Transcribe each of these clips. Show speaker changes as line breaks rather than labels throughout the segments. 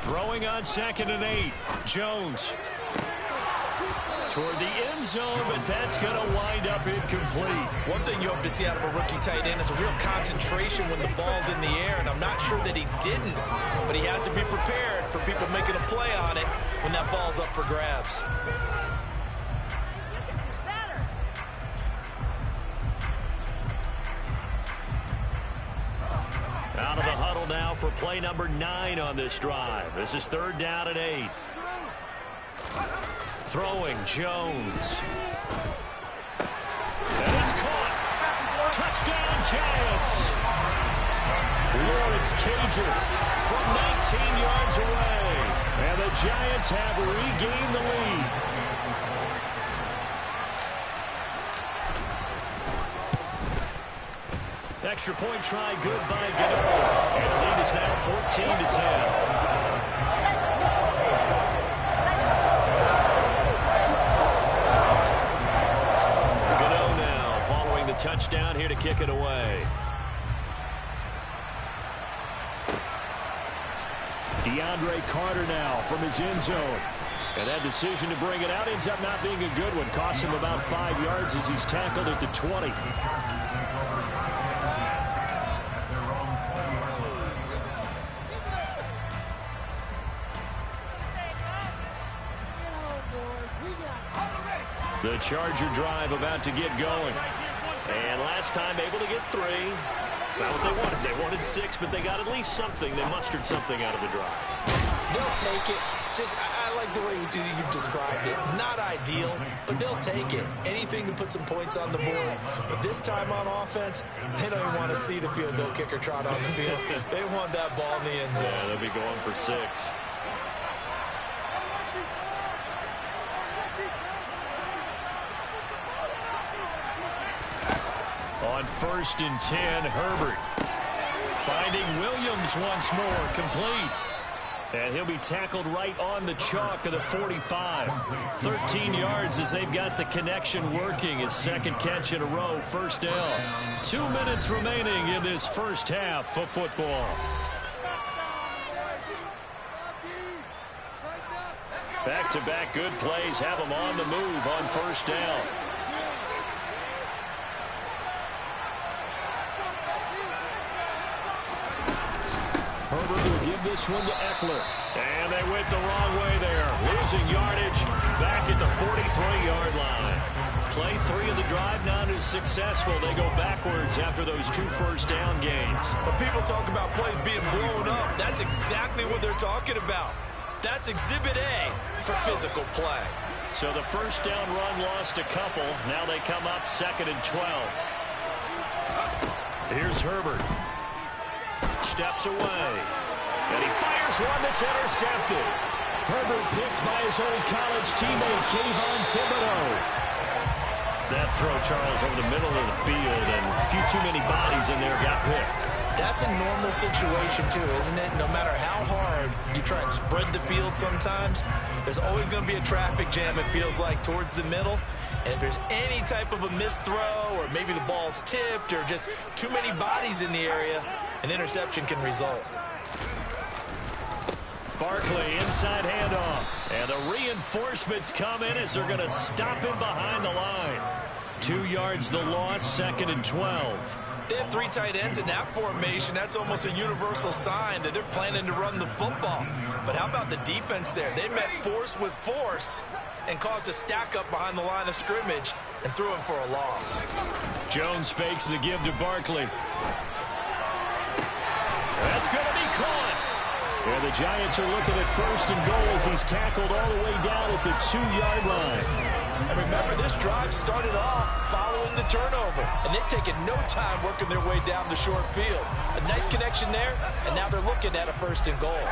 Throwing on 2nd and 8. Jones. Toward the end zone, but that's going to wind up incomplete.
One thing you hope to see out of a rookie tight end is a real concentration when the ball's in the air, and I'm not sure that he didn't, but he has to be prepared for people making a play on it when that ball's up for grabs.
Out of the huddle now for play number 9 on this drive. This is 3rd down and 8. Throwing, Jones. And it's caught. Touchdown, Giants. Lawrence Cager from 19 yards away. And the Giants have regained the lead. Extra point try good by Gano. And the lead is now 14-10. Touchdown here to kick it away. DeAndre Carter now from his end zone. And that decision to bring it out ends up not being a good one. Costs him about 5 yards as he's tackled at the 20. The Charger drive about to get going. And last time able to get 3. It's not what they wanted. They wanted 6, but they got at least something. They mustered something out of the drive.
They'll take it. I like the way you described it. Not ideal, but they'll take it. Anything to put some points on the board. But this time on offense, they don't even want to see the field goal kicker trot on the field. They want that ball in the end zone.
Yeah, they'll be going for 6. On 1st and 10, Herbert finding Williams once more, complete. And he'll be tackled right on the chalk of the 45. 13 yards as they've got the connection working. His 2nd catch in a row, 1st down. 2 minutes remaining in this first half of football. Back-to-back good plays have them on the move on 1st down. Herbert will give this one to Eckler. And they went the wrong way there. Losing yardage back at the 43-yard line. Play 3 of the drive not as successful. They go backwards after those 2 first down gains.
When people talk about plays being blown up, that's exactly what they're talking about. That's Exhibit A for physical play.
So the first down run lost a couple. Now they come up 2nd and 12. Here's Herbert. Steps away. And he fires one that's intercepted. Herbert picked by his old college teammate, Kayvon Thibodeau. That throw, Charles, over the middle of the field, and a few too many bodies in there got picked.
That's a normal situation, too, isn't it? No matter how hard you try and spread the field sometimes, there's always going to be a traffic jam, it feels like, towards the middle. And if there's any type of a missed throw, or maybe the ball's tipped, or just too many bodies in the area, an interception can result.
Barkley, inside handoff. And the reinforcements come in as they're going to stop him behind the line. 2 yards the loss, 2nd and 12.
They have 3 tight ends in that formation. That's almost a universal sign that they're planning to run the football. But how about the defense there? They met force with force and caused a stack up behind the line of scrimmage and threw him for a loss.
Jones fakes the give to Barkley. That's going to be caught. And the Giants are looking at 1st and goal as he's tackled all the way down at the 2-yard line.
And remember, this drive started off following the turnover, and they've taken no time working their way down the short field. A nice connection there, and now they're looking at a 1st and goal.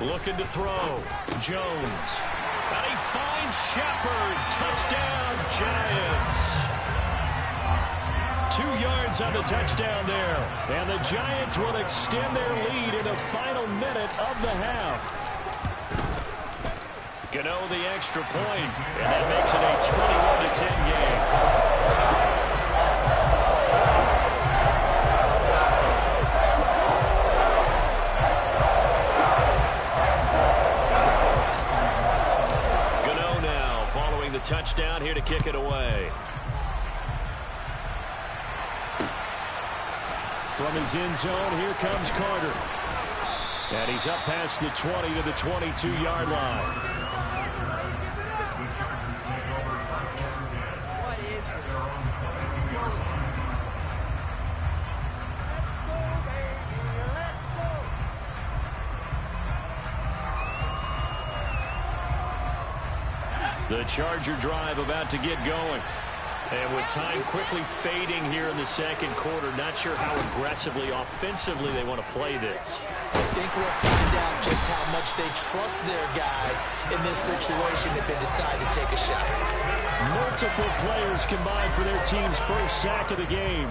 Looking to throw. Jones. And he finds Shepard. Touchdown, Giants. 2 yards on the touchdown there. And the Giants will extend their lead in the final minute of the half. Gano the extra point, and that makes it a 21-10 game. kick it away. From his end zone, here comes Carter. And he's up past the 20 to the 22-yard line. The Charger drive about to get going. And with time quickly fading here in the second quarter, not sure how aggressively, offensively they want to play this.
I think we'll find out just how much they trust their guys in this situation if they decide to take a shot.
Multiple players combined for their team's first sack of the game.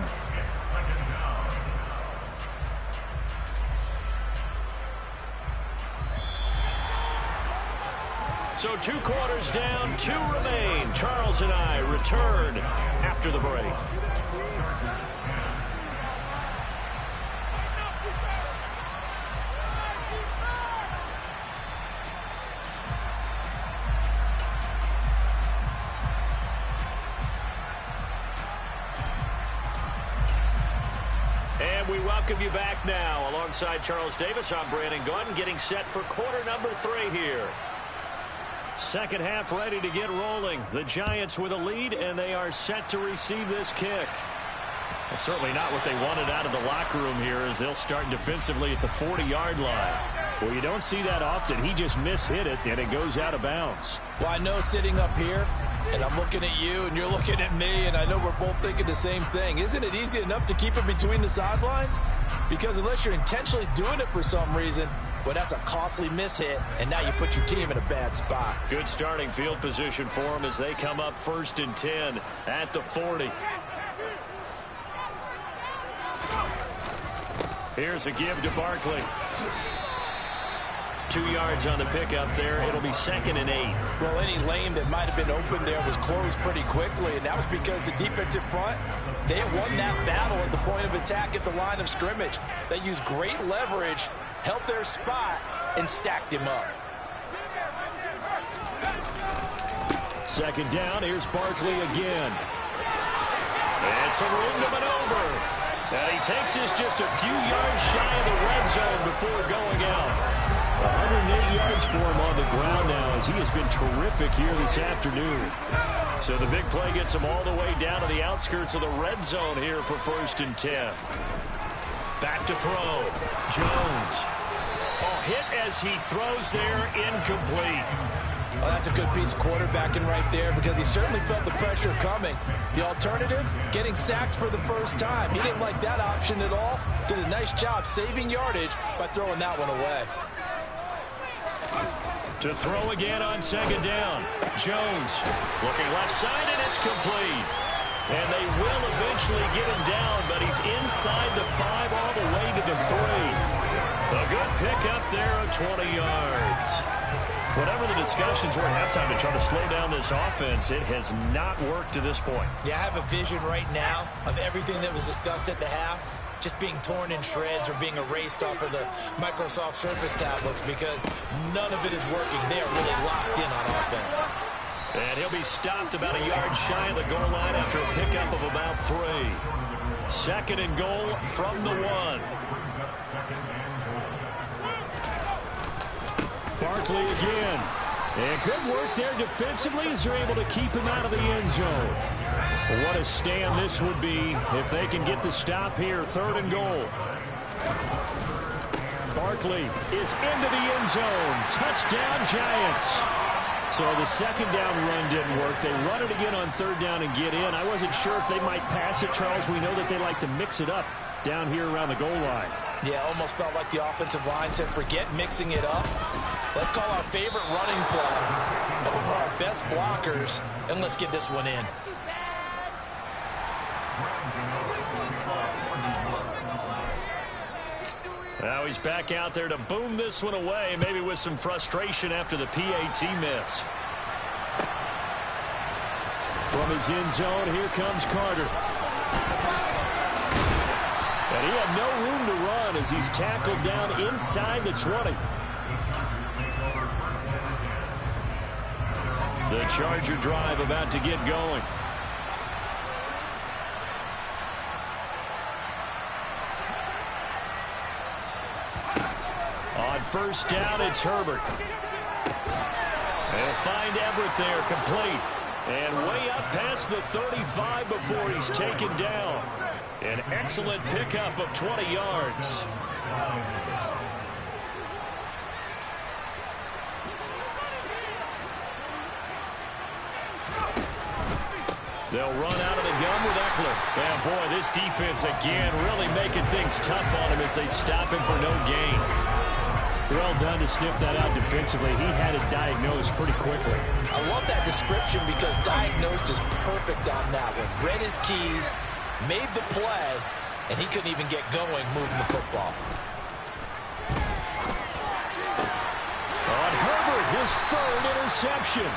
So 2 quarters down, 2 remain. Charles and I return after the break. And we welcome you back now. Alongside Charles Davis, I'm Brandon Gunn, getting set for quarter number 3 here. Second half ready to get rolling. The Giants with a lead, and they are set to receive this kick. Well, certainly not what they wanted out of the locker room here as they'll start defensively at the 40-yard line. Well, you don't see that often. He just mishit it, and it goes out of bounds.
Well, I know sitting up here, and I'm looking at you, and you're looking at me, and I know we're both thinking the same thing. Isn't it easy enough to keep it between the sidelines? Because unless you're intentionally doing it for some reason, well, that's a costly mishit, and now you put your team in a bad spot.
Good starting field position for them as they come up 1st and 10 at the 40. Here's a give to Barkley. 2 yards on the pickup there. It'll be 2nd and 8.
Well, any lane that might have been open there was closed pretty quickly, and that was because the defensive front, they had won that battle at the point of attack at the line of scrimmage. They used great leverage, held their spot, and stacked him up.
2nd down. Here's Barkley again. It's a room to maneuver. And he takes this just a few yards shy of the red zone before going out. 108 yards for him on the ground now as he has been terrific here this afternoon. So the big play gets him all the way down to the outskirts of the red zone here for 1st and 10. Back to throw. Jones. Oh, hit as he throws there, incomplete.
Well, that's a good piece of quarterbacking right there because he certainly felt the pressure coming. The alternative, getting sacked for the first time. He didn't like that option at all. Did a nice job saving yardage by throwing that one away.
To throw again on 2nd down. Jones looking left side, and it's complete. And they will eventually get him down, but he's inside the 5 all the way to the 3. A good pickup there of 20 yards. Whatever the discussions were at halftime to try to slow down this offense, it has not worked to this point.
Yeah, I have a vision right now of everything that was discussed at the half just being torn in shreds or being erased off of the Microsoft Surface tablets because none of it is working. They are really locked in on offense.
And he'll be stopped about a yard shy of the goal line after a pickup of about 3. 2nd and goal from the 1. Barkley again. And good work there defensively as they're able to keep him out of the end zone. Well, what a stand this would be if they can get the stop here. 3rd and goal. Barkley is into the end zone. Touchdown, Giants. So the 2nd down run didn't work. They run it again on 3rd down and get in. I wasn't sure if they might pass it, Charles. We know that they like to mix it up down here around the goal line.
Yeah, almost felt like the offensive line said, forget mixing it up. Let's call our favorite running play of our best blockers, and let's get this one in.
Now he's back out there to boom this one away, maybe with some frustration after the PAT miss. From his end zone, here comes Carter. And he had no room to run as he's tackled down inside the 20. The Charger drive about to get going. On first down, it's Herbert. They'll find Everett there, complete. And way up past the 35 before he's taken down. An excellent pickup of 20 yards. They'll run out of the gun with Eckler. And boy, this defense again really making things tough on him as they stop him for no gain. Well done to sniff that out defensively. He had it diagnosed pretty quickly.
I love that description because diagnosed is perfect on that one. Read his keys, made the play, and he couldn't even get going moving the football.
On Herbert, his third interception.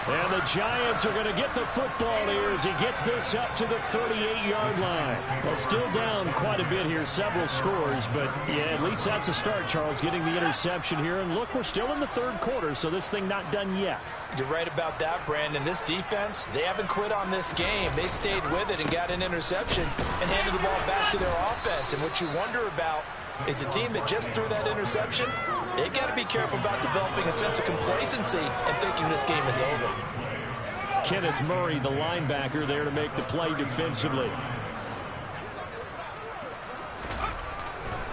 And the Giants are going to get the football here as he gets this up to the 38-yard line. Well, still down quite a bit here, several scores, but yeah, at least that's a start, Charles, getting the interception here. And look, we're still in the third quarter, so this thing not done yet.
You're right about that, Brandon. This defense, they haven't quit on this game. They stayed with it and got an interception and handed the ball back to their offense. And what you wonder about is the team that just threw that interception, they got to be careful about developing a sense of complacency and thinking this game is over.
Kenneth Murray, the linebacker, there to make the play defensively.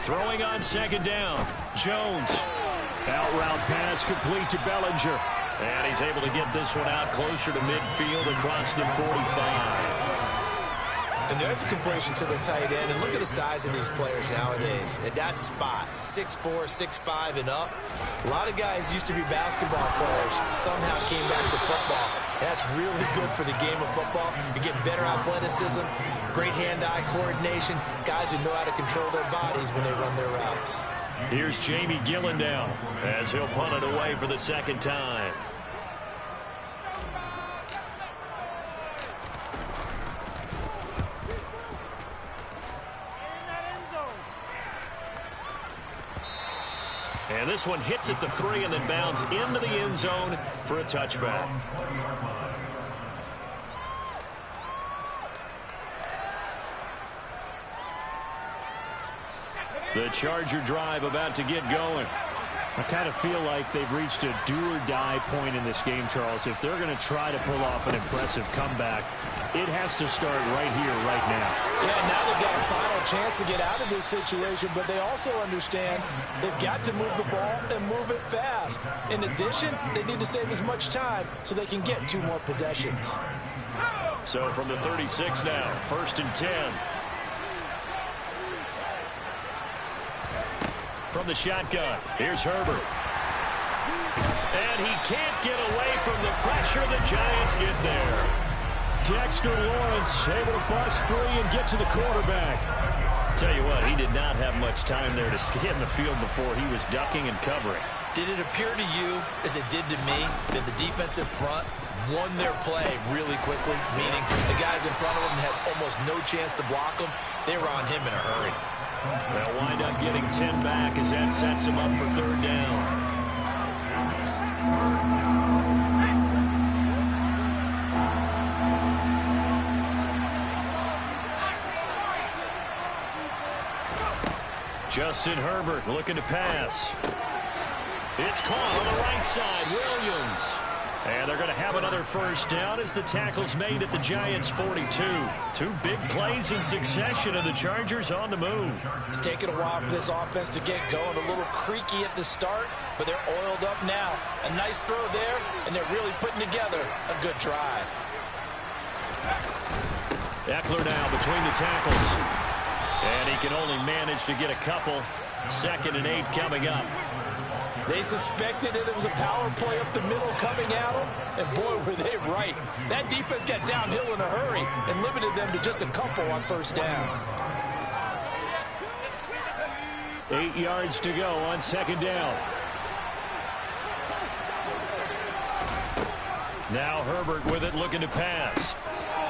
Throwing on second down. Jones. Out route pass complete to Bellinger. And he's able to get this one out closer to midfield across the 45.
And there's a completion to the tight end. And look at the size of these players nowadays. At that spot, 6'4", 6'5", and up. A lot of guys used to be basketball players, somehow came back to football. And that's really good for the game of football. You're getting better athleticism, great hand-eye coordination, guys who know how to control their bodies when they run their routes.
Here's Jamie Gillen now as he'll punt it away for the second time. And this one hits at the 3 and then bounds into the end zone for a touchback. The Charger drive about to get going. I kind of feel like they've reached a do-or-die point in this game, Charles. If they're going to try to pull off an impressive comeback, it has to start right here, right now.
Yeah, now they've got a final chance to get out of this situation, but they also understand they've got to move the ball and move it fast. In addition, they need to save as much time so they can get 2 more possessions.
So from the 36 now, 1st and 10. From the shotgun, here's Herbert. And he can't get away from the pressure. The Giants get there. Dexter Lawrence able to bust free and get to the quarterback. Tell you what, he did not have much time there to scan the field before he was ducking and covering.
Did it appear to you, as it did to me, that the defensive front won their play really quickly? Meaning the guys in front of them had almost no chance to block them. They were on him in a hurry.
They'll wind up getting 10 back as that sets him up for 3rd down. Justin Herbert looking to pass. It's caught on the right side. Williams. And they're going to have another first down as the tackle's made at the Giants' 42. 2 big plays in succession, and the Chargers on the move.
It's taken a while for this offense to get going. A little creaky at the start, but they're oiled up now. A nice throw there, and they're really putting together a good drive.
Eckler now between the tackles. And he can only manage to get a couple. 2nd and 8 coming up.
They suspected it was a power play up the middle coming at them, and boy, were they right. That defense got downhill in a hurry and limited them to just a couple on 1st down.
8 yards to go on 2nd down. Now Herbert with it, looking to pass.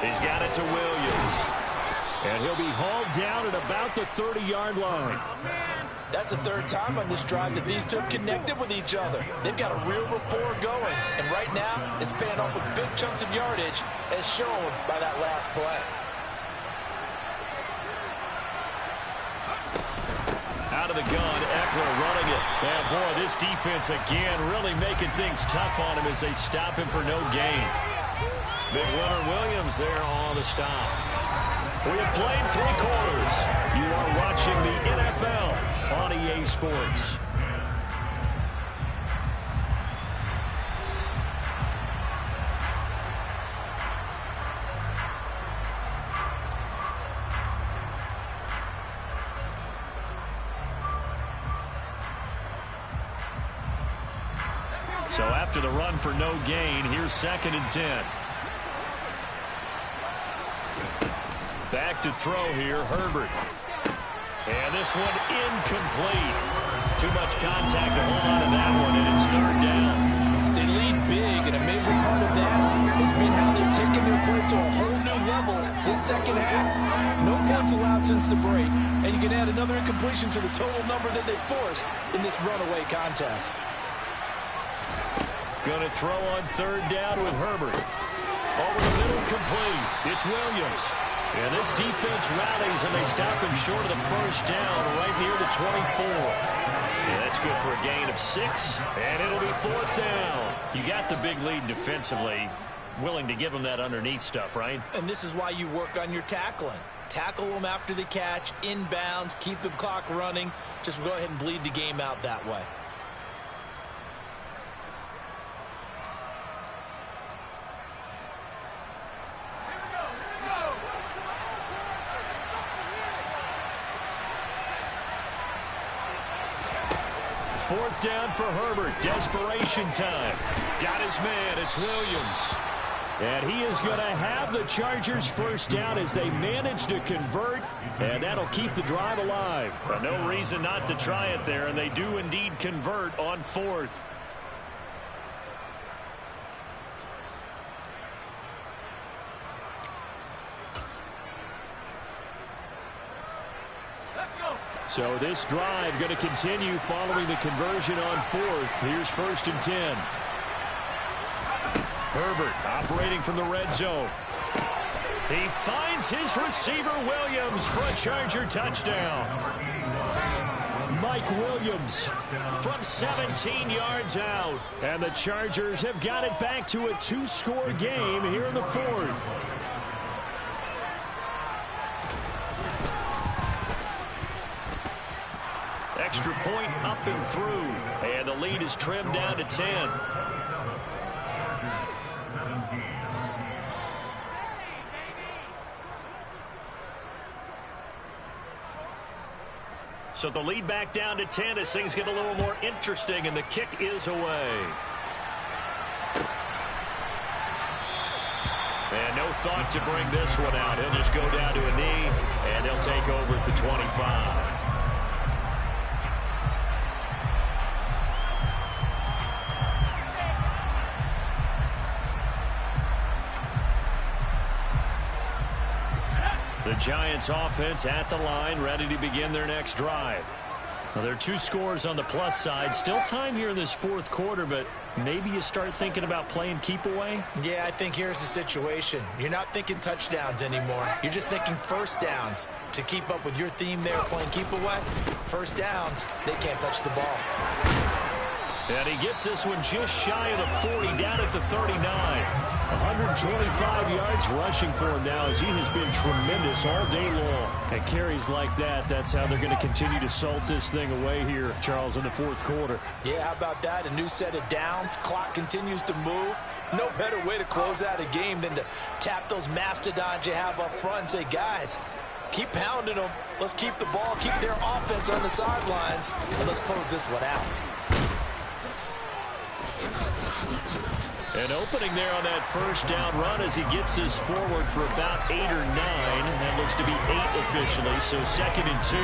He's got it to Williams. And he'll be hauled down at about the 30-yard line.
That's the third time on this drive that these two connected with each other. They've got a real rapport going. And right now, it's paying off with big chunks of yardage, as shown by that last play.
Out of the gun, Eckler running it. And boy, this defense again really making things tough on him as they stop him for no gain. Big runner Williams there on the stop. We have played 3 quarters. You are watching the NFL on EA Sports. So after the run for no gain, here's 2nd and 10. Back to throw here, Herbert. And this one incomplete. Too much contact to hold on to that one, and it's 3rd down.
They lead big, and a major part of that has been how they've taken their play to a whole new level this second half. No points allowed since the break, and you can add another incompletion to the total number that they forced in this runaway contest.
Going to throw on 3rd down with Herbert. Over the middle, complete. It's Williams. And this defense rallies, and they stop him short of the 1st down right near the 24. Yeah, that's good for a gain of 6, and it'll be 4th down. You got the big lead defensively. Willing to give them that underneath stuff, right?
And this is why you work on your tackling. Tackle them after the catch, inbounds, keep the clock running. Just go ahead and bleed the game out that way.
Fourth down for Herbert. Desperation time. Got his man. It's Williams. And he is going to have the Chargers' first down as they manage to convert. And that'll keep the drive alive. But no reason not to try it there. And they do indeed convert on 4th. So this drive going to continue following the conversion on 4th. Here's 1st and 10. Herbert operating from the red zone. He finds his receiver Williams for a Charger touchdown. Mike Williams from 17 yards out. And the Chargers have got it back to a 2-score game here in the 4th. Extra point up and through. And the lead is trimmed down to 10. So the lead back down to 10 as things get a little more interesting, and the kick is away. And no thought to bring this one out. He'll just go down to a knee, and they'll take over at the 25. The Giants offense at the line, ready to begin their next drive. Well, there are 2 scores on the plus side. Still time here in this 4th quarter, but maybe you start thinking about playing keep away?
Yeah, I think here's the situation. You're not thinking touchdowns anymore. You're just thinking first downs. To keep up with your theme there, playing keep away, first downs, they can't touch the ball.
And he gets this one just shy of the 40, down at the 39. 125 yards rushing for him now as he has been tremendous all day long. And carries like that, that's how they're going to continue to salt this thing away here, Charles, in the 4th quarter.
Yeah, how about that? A new set of downs. Clock continues to move. No better way to close out a game than to tap those mastodons you have up front and say, guys, keep pounding them. Let's keep the ball, keep their offense on the sidelines, and let's close this one out.
An opening there on that first down run as he gets this forward for about 8 or 9. That looks to be 8 officially, so 2nd and 2.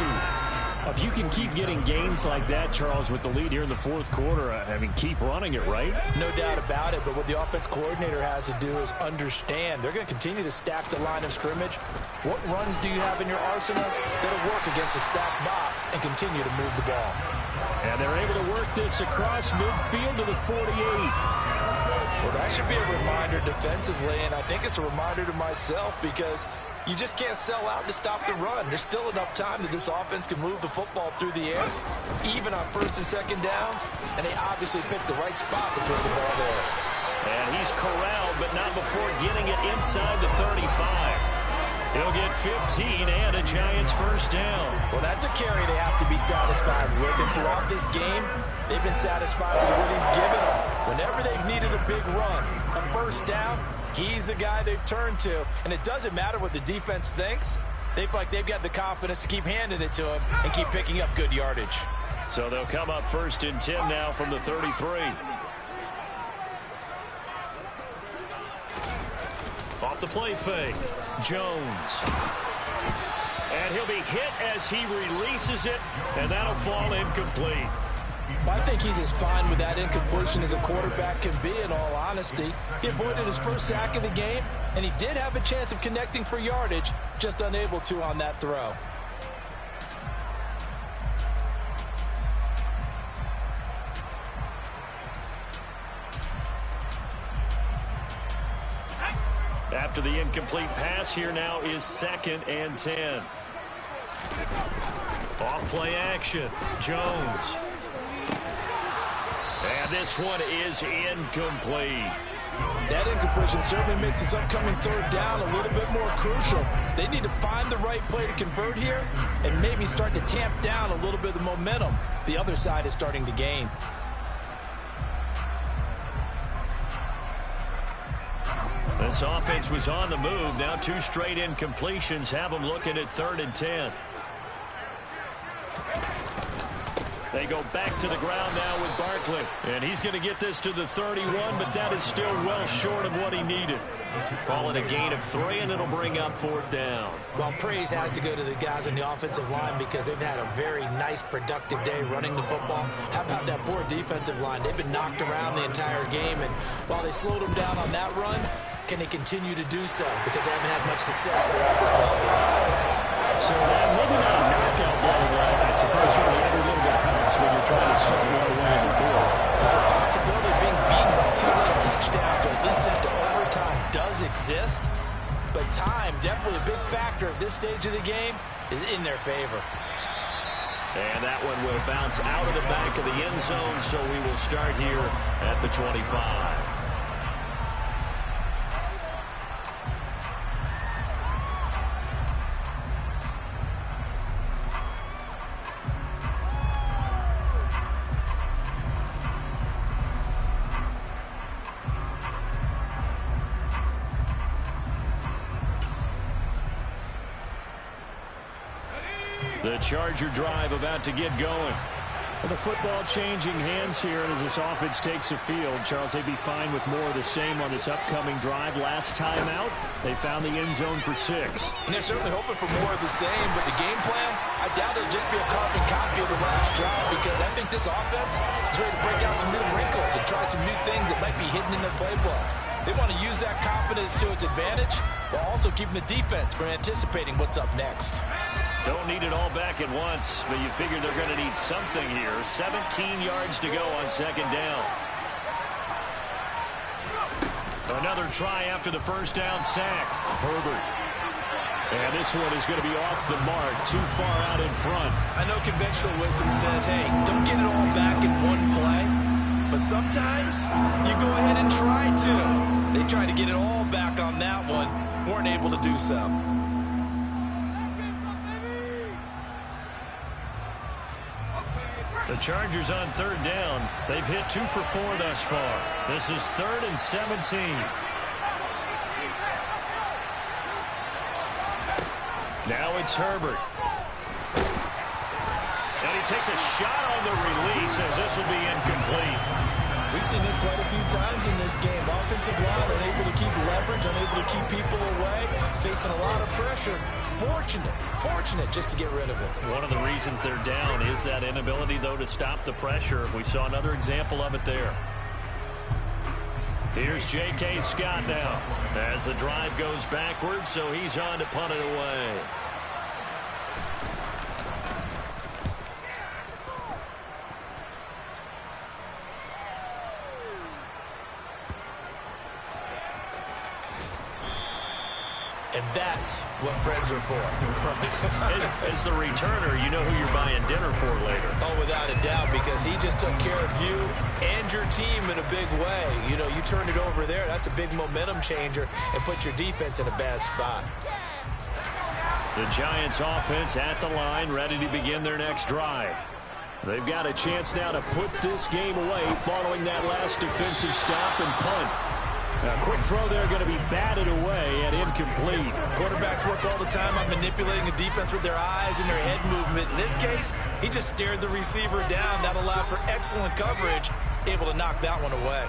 If you can keep getting gains like that, Charles, with the lead here in the fourth quarter, I mean, keep running it, right?
No doubt about it, but what the offense coordinator has to do is understand. They're going to continue to stack the line of scrimmage. What runs do you have in your arsenal that'll work against a stacked box and continue to move the ball?
And they're able to work this across midfield to the 48.
Well, that should be a reminder defensively, and I think it's a reminder to myself because you just can't sell out to stop the run. There's still enough time that this offense can move the football through the air, even on first and second downs, and they obviously picked the right spot to throw the ball there.
And he's corralled, but not before getting it inside the 35. He'll get 15 and a Giants first down.
Well, that's a carry they have to be satisfied with, and throughout this game, they've been satisfied with what he's given them. Whenever they've needed a big run, a first down, he's the guy they've turned to, and it doesn't matter what the defense thinks. They feel like they've got the confidence to keep handing it to him and keep picking up good yardage.
So they'll come up first and 10 now from the 33. Off the play fake, Jones. And he'll be hit as he releases it, and that'll fall incomplete.
I think he's as fine with that incompletion as a quarterback can be, in all honesty. He avoided his first sack of the game, and he did have a chance of connecting for yardage, just unable to on that throw.
After the incomplete pass, here now is 2nd and 10. Off play action, Jones. And this one is incomplete.
That incompletion certainly makes this upcoming third down a little bit more crucial. They need to find the right play to convert here and maybe start to tamp down a little bit of the momentum the other side is starting to gain.
This offense was on the move. Now 2 straight incompletions have them looking at 3rd and 10. They go back to the ground now with Barkley. And he's going to get this to the 31, but that is still well short of what he needed. Call it a gain of 3, and it'll bring up 4th down.
Well, praise has to go to the guys on the offensive line because they've had a very nice, productive day running the football. How about that poor defensive line? They've been knocked around the entire game, and while they slowed them down on that run, can they continue to do so? Because they haven't had much success throughout this ball game.
So maybe not a knockout blow, but I suppose certainly every little bit helps when you're trying to set one away in the fourth.
The possibility of being beaten by 2 late touchdowns or at least sent to overtime does exist, but time, definitely a big factor at this stage of the game, is in their favor.
And that one will bounce out of the back of the end zone, so we will start here at the 25. The Charger drive about to get going. Well, the football changing hands here, and as this offense takes the field, Charles, they'd be fine with more of the same on this upcoming drive. Last time out, they found the end zone for 6.
And they're certainly hoping for more of the same, but the game plan, I doubt it'll just be a carbon copy of the last drive because I think this offense is ready to break out some new wrinkles and try some new things that might be hidden in their playbook. They want to use that confidence to its advantage while also keeping the defense from anticipating what's up next.
Don't need it all back at once, but you figure they're going to need something here. 17 yards to go on 2nd down. Another try after the first down sack. Herbert. And this one is going to be off the mark, too far out in front.
I know conventional wisdom says, hey, don't get it all back in one play. But sometimes you go ahead and try to. They tried to get it all back on that one. Weren't able to do so.
The Chargers on 3rd down. They've hit 2 for 4 thus far. This is 3rd and 17. Now it's Herbert. And he takes a shot on the release as this will be incomplete.
We've seen this quite a few times in this game. Offensive line unable to keep leverage, unable to keep people away, facing a lot of pressure. Fortunate just to get rid of it.
One of the reasons they're down is that inability, though, to stop the pressure. We saw another example of it there. Here's J.K. Scott now as the drive goes backwards, so he's on to punt it away.
And that's what friends are for.
As the returner, you know who you're buying dinner for later.
Oh, without a doubt, because he just took care of you and your team in a big way. You know, you turned it over there. That's a big momentum changer and put your defense in a bad spot.
The Giants offense at the line, ready to begin their next drive. They've got a chance now to put this game away following that last defensive stop and punt. A quick throw there going to be batted away and incomplete.
Quarterbacks work all the time on manipulating the defense with their eyes and their head movement. In this case, he just stared the receiver down. That allowed for excellent coverage, able to knock that one away.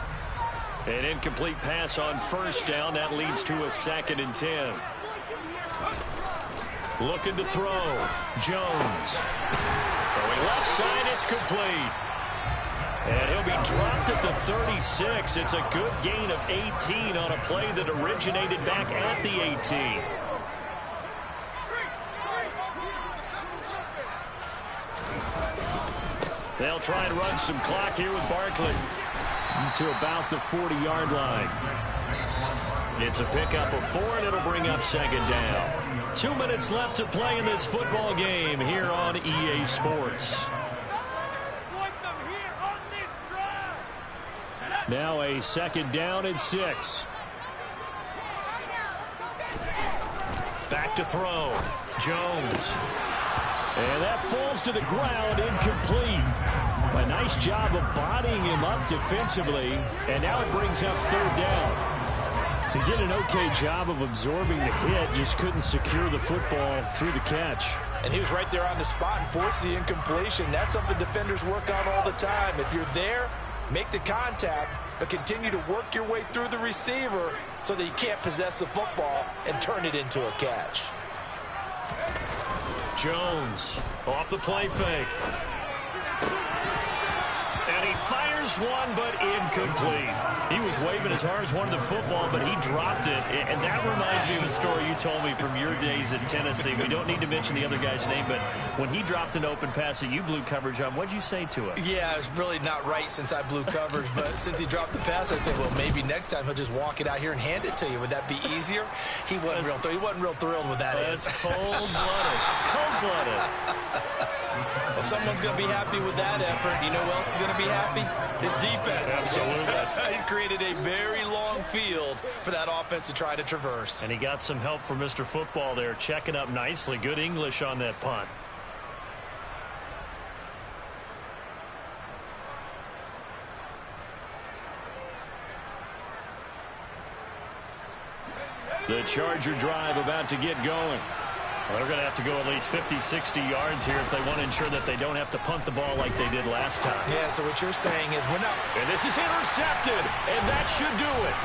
An incomplete pass on first down. That leads to a 2nd and 10. Looking to throw. Jones. Throwing left side. It's complete. And he'll be dropped at the 36. It's a good gain of 18 on a play that originated back at the 18. They'll try and run some clock here with Barkley to about the 40-yard line. It's a pickup of 4, and it'll bring up 2nd down. 2 minutes left to play in this football game here on EA Sports. Now a 2nd down and 6. Back to throw. Jones. And that falls to the ground, incomplete. A nice job of bodying him up defensively. And now it brings up 3rd down. He did an okay job of absorbing the hit, just couldn't secure the football through the catch.
And he was right there on the spot and forced the incompletion. That's something defenders work on all the time. If you're there, make the contact, but continue to work your way through the receiver so that you can't possess the football and turn it into a catch.
Jones off the play fake. And he fires one, but incomplete. He was waving as hard as wanted the football, but he dropped it. And that reminds me of a story you told me from your days at Tennessee. We don't need to mention the other guy's name, but when he dropped an open pass that you blew coverage on, what'd you say to it?
Yeah, it's really not right since I blew coverage, but since he dropped the pass, I said, well, maybe next time he'll just walk it out here and hand it to you. Would that be easier? He wasn't real thrilled with that.
That's cold-blooded. Cold-blooded.
Well, someone's going to be happy with that effort. You know who else is going to be happy? His defense.
Absolutely.
He's created a very long field for that offense to try to traverse.
And he got some help from Mr. Football there, checking up nicely. Good English on that punt. The Charger drive about to get going. Well, they're going to have to go at least 50, 60 yards here if they want to ensure that they don't have to punt the ball like they did last time.
Yeah, so what you're saying is we're not...
And this is intercepted, and that should do it.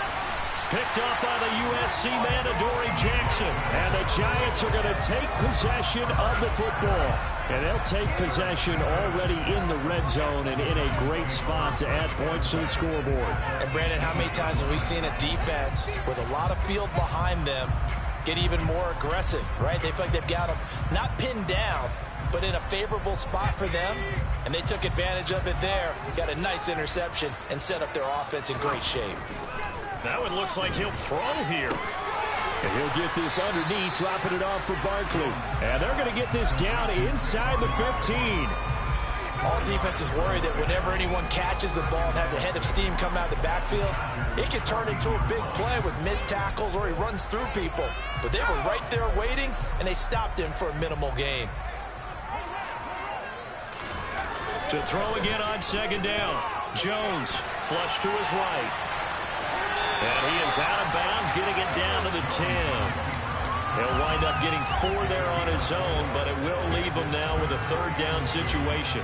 Picked up by the USC man, Adoree Jackson. And the Giants are going to take possession of the football. And they'll take possession already in the red zone and in a great spot to add points to the scoreboard.
And, Brandon, how many times have we seen a defense with a lot of field behind them get even more aggressive, right? They feel like they've got them not pinned down, but in a favorable spot for them, and they took advantage of it there. Got a nice interception and set up their offense in great shape.
Now it looks like he'll throw here. And he'll get this underneath, dropping it off for Barkley. And they're going to get this down inside the 15.
All defenses worry that whenever anyone catches the ball and has a head of steam come out of the backfield, it can turn into a big play with missed tackles or he runs through people. But they were right there waiting, and they stopped him for a minimal gain.
To throw again on 2nd down. Jones, flush to his right. And he is out of bounds, getting it down to the 10. He'll wind up getting 4 there on his own, but it will leave him now with a 3rd down situation.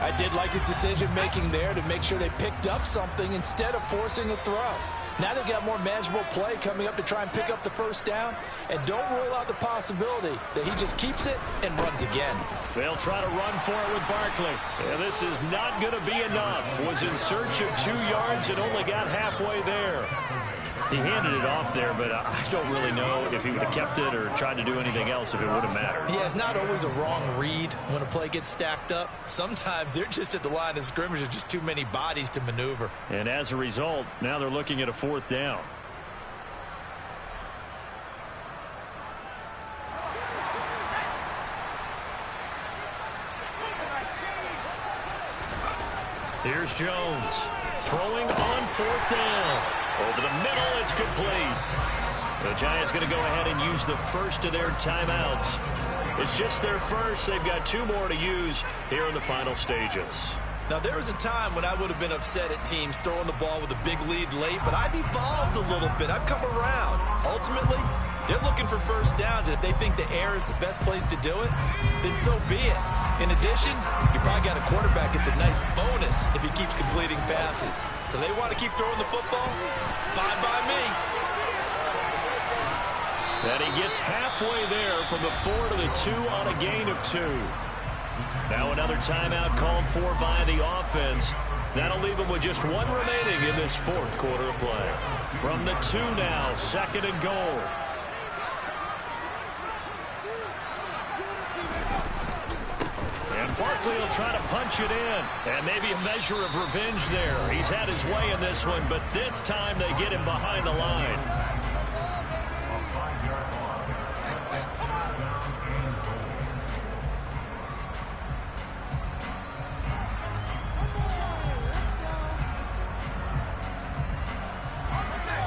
I did like his decision-making there to make sure they picked up something instead of forcing a throw. Now they got more manageable play coming up to try and pick up the first down. And don't rule out the possibility that he just keeps it and runs again.
They'll try to run for it with Barkley. And this is not going to be enough. Was in search of 2 yards and only got halfway there. He handed it off there, but I don't really know if he would have kept it or tried to do anything else if it would have mattered.
Yeah, it's not always a wrong read when a play gets stacked up. Sometimes they're just at the line of scrimmage. There's just too many bodies to maneuver.
And as a result, now they're looking at a 4th down. Here's Jones throwing on 4th down. Over the middle, it's complete. The Giants going to go ahead and use the first of their timeouts. It's just their first. They've got 2 more to use here in the final stages.
Now, there was a time when I would have been upset at teams throwing the ball with a big lead late, but I've evolved a little bit. I've come around. Ultimately, they're looking for first downs, and if they think the air is the best place to do it, then so be it. In addition, you probably got a quarterback. It's a nice bonus if he keeps completing passes. So they want to keep throwing the football? Fine by me.
And he gets halfway there from the 4 to the 2 on a gain of 2. Now another timeout called for by the offense. That'll leave them with just 1 remaining in this 4th quarter of play. From the 2 now, 2nd and goal. And Barkley will try to punch it in. And maybe a measure of revenge there. He's had his way in this one, but this time they get him behind the line.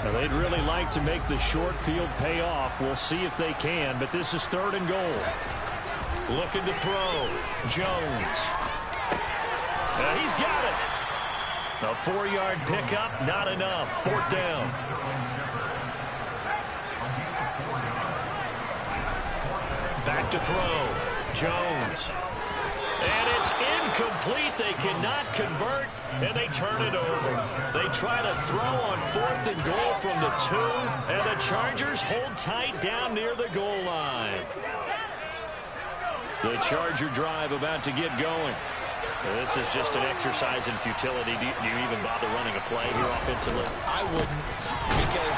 Now, they'd really like to make the short field pay off. We'll see if they can, but this is 3rd and goal. Looking to throw. Jones. He's got it. A 4-yard pickup, not enough. 4th down. Back to throw. Jones. And it's incomplete. They cannot convert, and they turn it over. They try to throw on 4th and goal from the 2, and the Chargers hold tight down near the goal line. The Charger drive about to get going. This is just an exercise in futility. Do you even bother running a play here offensively?
I wouldn't, because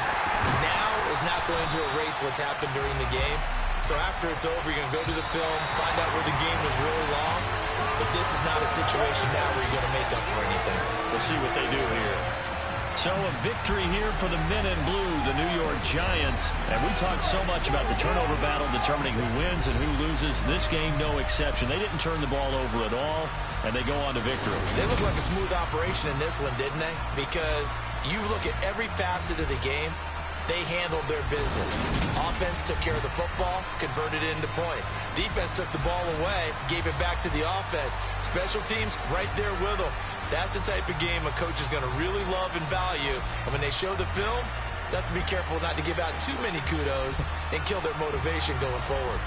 now is not going to erase what's happened during the game. So after it's over, you're going to go to the film, find out where the game was really lost. But this is not a situation now where you're going to make up for anything.
We'll see what they do here. So a victory here for the men in blue, the New York Giants. And we talked so much about the turnover battle determining who wins and who loses. This game, no exception. They didn't turn the ball over at all, and they go on to victory.
They look like a smooth operation in this one, didn't they? Because you look at every facet of the game, they handled their business. Offense took care of the football, converted it into points. Defense took the ball away, gave it back to the offense. Special teams right there with them. That's the type of game a coach is going to really love and value. And when they show the film, they have to be careful not to give out too many kudos and kill their motivation going forward.